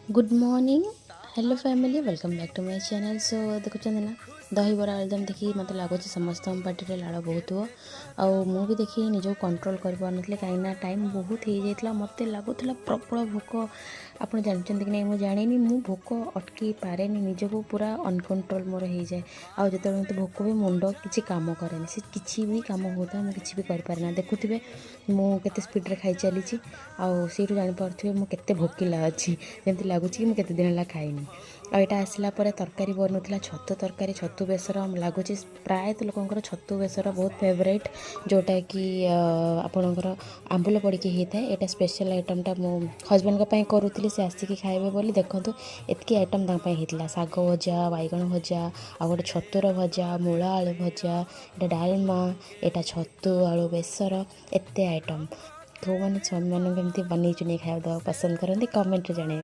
Good morning. Hello family, welcome back to my channel. So देखुं ना दहीबरा आलुदम देखिए मत लगुच समस्त पार्टी लाड़ बहुत हो आउ भी देखिए निज कंट्रोल कर पारे कहीं टाइम बहुत हो जाता मत लगुला प्रबल भोक। आप जानते कि नहीं मुझे जानी मु भोक अटक पारे निजको पूरा अनकंट्रोल मोर हो जाए। आउ जो मत भोक भी मुंड किसी काम करे से किसी भी कम होता मुझे किसी भी करें देखुए मुझे स्पीड्रे खाई चली आईठू जापे मुझे भोकिला अच्छी जमी लगुच कि मुझे दिन है खाइनी। और यहाँ आसला तरकारी बनूला छतु तरकारी छतु बेसर लगुच प्रायत लोकर छतु बेसर बहुत फेवरेट जोटा कि आपणकर आंबुल पड़ी होता है। यहाँ स्पेशल आइटमटा मो हजबैंड करुँगी से आसिक खाइबे बोली देखूँ एतकी आइटम होता शाग भजा बैगण भजा आ गए छतुर भजा मूला आलू भजा यहाँ डालमा यहाँ छतु आलू बेसर एत आइटम। तो मैंने छुआ मैंने बन चुनी खाया पसंद करती कमेंट जाने।